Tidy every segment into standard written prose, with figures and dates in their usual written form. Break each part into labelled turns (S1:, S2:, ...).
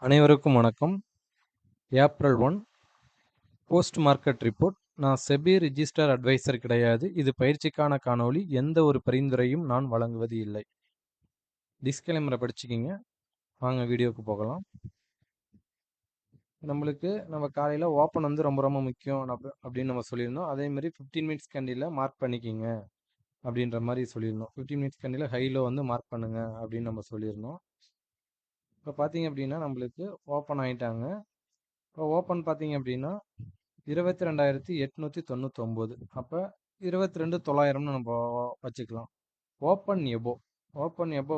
S1: அனைவருக்கும் வணக்கம். April 1 post market report. நான் செபி ரிஜிஸ்டர் அட்வைசர் கிடையாது. இது பயிற்சிக்கான காணொளி. எந்த ஒரு பரிந்துரையும் நான் வழங்குவது இல்லை. டிஸ்க்ளைமரை படிச்சுக்கிங்க. வாங்க வீடியோக்கு போகலாம். நம்ம காலையில் ஓப்பன் வந்து ரொம்ப ரொம்ப முக்கியம் அப்படின்னு நம்ம சொல்லியிருந்தோம். அதே மாதிரி 15 மினிட்ஸ் கேண்டில் மார்க் பண்ணிக்கிங்க அப்படின்ற மாதிரி சொல்லியிருந்தோம். 15 மினிட்ஸ் கேண்டில் ஹைலோ வந்து மார்க் பண்ணுங்க அப்படின்னு நம்ம சொல்லியிருந்தோம். இப்போ பார்த்தீங்க அப்படின்னா நம்மளுக்கு ஓப்பன் ஆகிட்டாங்க. இப்போ ஓப்பன் பார்த்தீங்க அப்படின்னா 22,899. அப்போ 22,900ன்னு நம்ம வச்சுக்கலாம். ஓப்பன் எபோ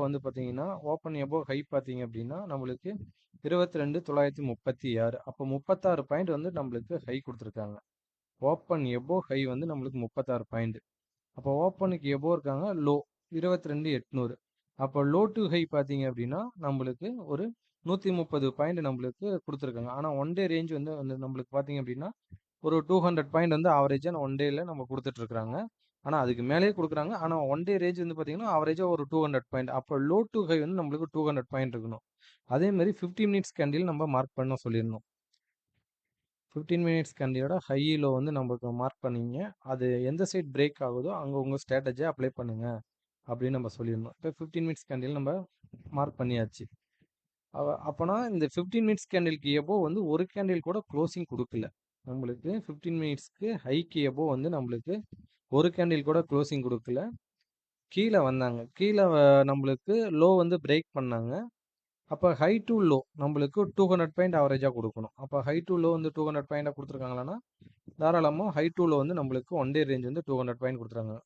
S1: வந்து பார்த்தீங்கன்னா ஓப்பன் எபோ ஹை பார்த்தீங்க அப்படின்னா நம்மளுக்கு 22,936. அப்போ 36 பாயிண்ட் வந்து நம்மளுக்கு ஹை கொடுத்துருக்காங்க. ஓப்பன் எபோ ஹை வந்து நம்மளுக்கு 36 பாயிண்ட். அப்போ ஓப்பனுக்கு எபோ இருக்காங்க லோ 22,800. அப்போ லோ டு ஹை பார்த்தீங்க அப்படின்னா நம்மளுக்கு ஒரு 130 பாயிண்ட் நம்மளுக்கு கொடுத்துருக்காங்க. ஆனால் ஒன் டே ரேஞ்ச் வந்து நம்மளுக்கு பார்த்தீங்க அப்படின்னா ஒரு 200 பாயிண்ட் வந்து ஆவரேஜாக ஒன் டேயில் நம்ம கொடுத்துட்ருக்குறாங்க. ஆனால் அதுக்கு மேலேயே கொடுக்குறாங்க. ஆனால் ஒன் டே ரேஞ்ச் வந்து பார்த்தீங்கன்னா ஆவரேஜாக ஒரு 200 பாயிண்ட். அப்போ லோ டு ஹை வந்து நம்மளுக்கு 200 பாயிண்ட் இருக்கணும். அதேமாதிரி 15 மினிட்ஸ் கேண்டில் நம்ம மார்க் பண்ண சொல்லியிருந்தோம். 15 மினிட்ஸ் கேண்டிலோட ஹை லோ வந்து நம்மளுக்கு மார்க் பண்ணிங்க. அது எந்த சைட் பிரேக் ஆகுதோ அங்கே உங்கள் ஸ்ட்ராட்டஜியை அப்ளை பண்ணுங்க அப்படின்னு நம்ம சொல்லியிருந்தோம். இப்போ 15 மினிட்ஸ் கேண்டில் நம்ம மார்க் பண்ணியாச்சு. அப்போனா இந்த 15 மினிட்ஸ் கேண்டிலுக்கு எபோ வந்து ஒரு கேண்டில் கூட க்ளோசிங் கொடுக்கல. நம்மளுக்கு 15 மினிட்ஸ்க்கு ஹைக்கு எபோ வந்து நம்மளுக்கு ஒரு கேண்டில் கூட க்ளோசிங் கொடுக்கல. கீழே வந்தாங்க. கீழே நம்மளுக்கு லோ வந்து பிரேக் பண்ணாங்க. அப்போ ஹை டு லோ நம்மளுக்கு 200 பாயிண்ட் ஆவரேஜாக கொடுக்கணும். அப்போ ஹை டு லோ வந்து 200 பாயிண்டாக கொடுத்துருக்காங்களான்னா தாராளமாக ஹை டு லோ வந்து நம்மளுக்கு ஒன் டே ரேஞ்ச் வந்து 200 பாயிண்ட் கொடுத்துருக்காங்க.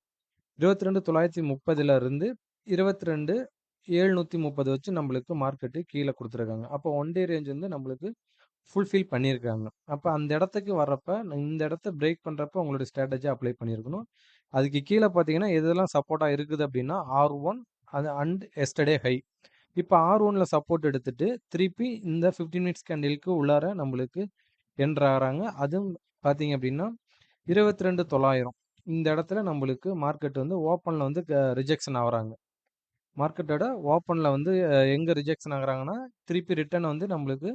S1: 22,930 இருந்து 22,730 வச்சு நம்மளுக்கு மார்க்கெட்டு கீழே கொடுத்துருக்காங்க. அப்போ ஒன் டே ரேஞ்ச் வந்து நம்மளுக்கு ஃபுல்ஃபில் பண்ணியிருக்காங்க. அப்போ அந்த இடத்துக்கு வர்றப்ப இந்த இடத்த பிரேக் பண்ணுறப்ப உங்களுடைய ஸ்ட்ராட்டஜி அப்ளை பண்ணியிருக்கணும். அதுக்கு கீழே பார்த்தீங்கன்னா எதெல்லாம் சப்போர்ட்டாக இருக்குது அப்படின்னா R1 அது அண்ட் எஸ்டர்டே ஹை. இப்போ R1ல சப்போர்ட் எடுத்துட்டு திருப்பி இந்த 15 மினிட்ஸ் கேண்டிலுக்கு உள்ளார நம்மளுக்கு ஆகிறாங்க. அதுவும் பார்த்தீங்க அப்படின்னா 22,900 இந்த இடத்துல நம்மளுக்கு மார்க்கெட் வந்து ஓப்பனில் வந்து ரிஜெக்ஷன் ஆகுறாங்க. மார்க்கெட்டோட ஓப்பனில் வந்து எங்கே ரிஜெக்ஷன் ஆகுறாங்கன்னா திருப்பி ரிட்டர்ன் வந்து நம்மளுக்கு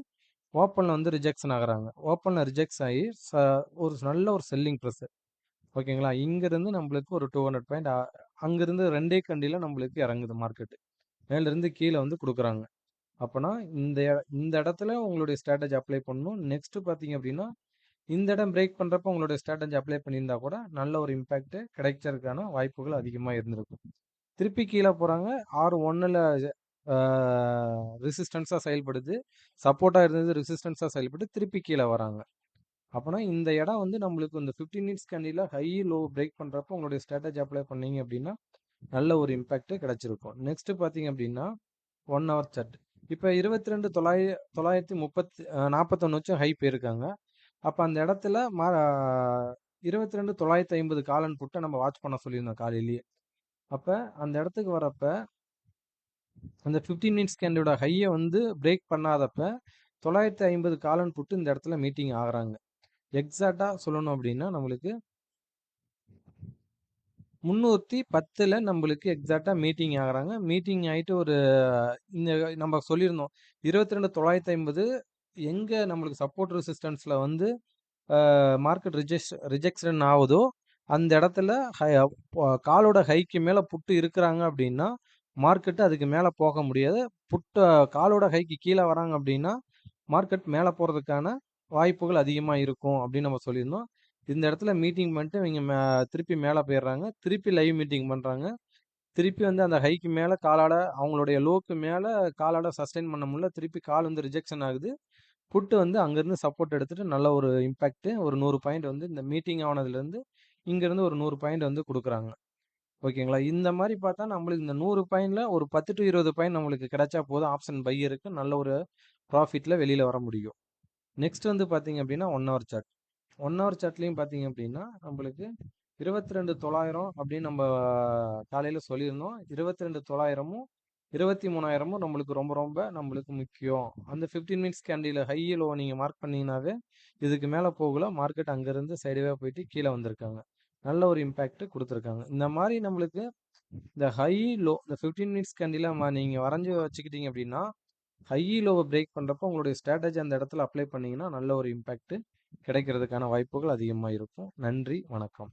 S1: ஓப்பனில் வந்து ரிஜெக்ஷன் ஆகுறாங்க. ஓப்பனில் ரிஜெக்ட் ஆகி ஒரு நல்ல ஒரு செல்லிங் ப்ரெஷர். ஓகேங்களா? இங்கேருந்து நம்மளுக்கு ஒரு 200 பாயிண்ட் அங்கேருந்து ரெண்டே கண்டியில் நம்மளுக்கு இறங்குது மார்க்கெட்டு. மேலேருந்து கீழே வந்து கொடுக்குறாங்க. அப்போனா இந்த இடத்துல உங்களுடைய ஸ்ட்ராட்டஜி அப்ளை பண்ணணும். நெக்ஸ்ட்டு பார்த்தீங்க அப்படின்னா இந்த இடம் பிரேக் பண்ணுறப்ப உங்களுடைய ஸ்ட்ராட்டஜி அப்ளை பண்ணியிருந்தா கூட நல்ல ஒரு இம்பேக்ட் கிடைக்கிறதுக்கான வாய்ப்புகள் அதிகமாக இருந்திருக்கும். திருப்பி கீழே போகிறாங்க. R1ல் ரெசிஸ்டன்ஸாக செயல்படுது. சப்போர்ட்டாக இருந்தது ரெசிஸ்டன்ஸாக செயல்பட்டு திருப்பி கீழே வராங்க. அப்போனா இந்த இடம் வந்து நம்மளுக்கு இந்த 15 minutes candle high low break பண்ணுறப்போ உங்களுடைய ஸ்ட்ராட்டஜி அப்ளை பண்ணீங்க அப்படின்னா நல்ல ஒரு இம்பேக்ட் கிடைச்சிருக்கும். நெக்ஸ்ட்டு பார்த்தீங்க அப்படின்னா 1 ஹவர் சார்ட். இப்போ 22,941 வச்சு ஹை போயிருக்காங்க. அப்போ அந்த இடத்துல 22,950 காலன் புட்டை நம்ம வாட்ச் பண்ண சொல்லியிருந்தோம் காலையிலேயே. அப்போ அந்த இடத்துக்கு வரப்ப அந்த 15 மினிட்ஸ் கேண்டோட ஹையை வந்து பிரேக் பண்ணாதப்ப 950 காலன் புட்டு இந்த இடத்துல மீட்டிங் ஆகுறாங்க. எக்ஸாக்டாக சொல்லணும் அப்படின்னா நம்மளுக்கு 310ல் நம்மளுக்கு எக்ஸாக்டாக மீட்டிங் ஆகுறாங்க. மீட்டிங் ஆகிட்டு ஒரு இந்த நம்ம சொல்லியிருந்தோம் 22,950 எங்கே நம்மளுக்கு சப்போர்ட் ரெசிஸ்டன்ஸில் வந்து மார்க்கெட் ரிஜெக்ஷன் ஆகுதோ அந்த இடத்துல காலோட ஹைக்கு மேலே புட்டு இருக்கிறாங்க அப்படின்னா மார்க்கெட்டு அதுக்கு மேலே போக முடியாது. காலோட ஹைக்கு கீழே வராங்க அப்படின்னா மார்க்கெட் மேலே போகிறதுக்கான வாய்ப்புகள் அதிகமாக இருக்கும் அப்படின்னு நம்ம சொல்லியிருந்தோம். இந்த இடத்துல மீட்டிங் பண்ணிட்டு இவங்க திருப்பி மேலே போயிடுறாங்க. திருப்பி லைவ் மீட்டிங் பண்ணுறாங்க. திருப்பி வந்து அந்த ஹைக்கு மேலே காலாட அவங்களுடைய லோக்கு மேலே காலாட சஸ்டெயின் பண்ண முடியல. திருப்பி கால் வந்து ரிஜெக்ஷன் ஆகுது. புட்டு வந்து அங்கேருந்து சப்போர்ட் எடுத்துகிட்டு நல்ல ஒரு இம்பேக்ட்டு ஒரு 100 பாயிண்ட் வந்து இந்த மீட்டிங் ஆனதுலேருந்து இங்கேருந்து ஒரு 100 பாயிண்ட் வந்து கொடுக்குறாங்க. ஓகேங்களா? இந்த மாதிரி பார்த்தா நம்மளுக்கு இந்த 100 பாயிண்டில் ஒரு 10 டு 20 பாயிண்ட் நம்மளுக்கு கிடைச்சா போதும் ஆப்ஷன் பையருக்கு நல்ல ஒரு ப்ராஃபிட்டில் வெளியில் வர முடியும். நெக்ஸ்ட் வந்து பார்த்தீங்க அப்படின்னா 1 ஹவர் சார்ட். 1 ஹவர் சார்ட்லேயும் பார்த்தீங்க அப்படின்னா நம்மளுக்கு 22,900 அப்படின்னு நம்ம காலையில் சொல்லியிருந்தோம். 22,900மும் 23,000மும் நம்மளுக்கு ரொம்ப ரொம்ப நம்மளுக்கு முக்கியம். அந்த 15 மினிட்ஸ் கேண்டில் ஹை லோ நீங்கள் மார்க் பண்ணிங்கனாவே இதுக்கு மேலே போகல. மார்க்கெட் அங்கேருந்து சைடுவே போயிட்டு கீழே வந்திருக்காங்க. நல்ல ஒரு இம்பேக்ட் கொடுத்துருக்காங்க. இந்த மாதிரி நம்மளுக்கு இந்த ஹை லோ இந்த 15 மினிட்ஸ் கேண்டில் நீங்கள் வரைஞ்சி வச்சுக்கிட்டீங்க அப்படின்னா ஹை லோவ பிரேக் பண்றப்போ உங்களுடைய ஸ்ட்ராட்டஜி அந்த இடத்துல அப்ளை பண்ணீங்கன்னா, நல்ல ஒரு இம்பாக்ட் கிடைக்கிறதுக்கான வாய்ப்புகள் அதிகமா இருக்கும். நன்றி, வணக்கம்.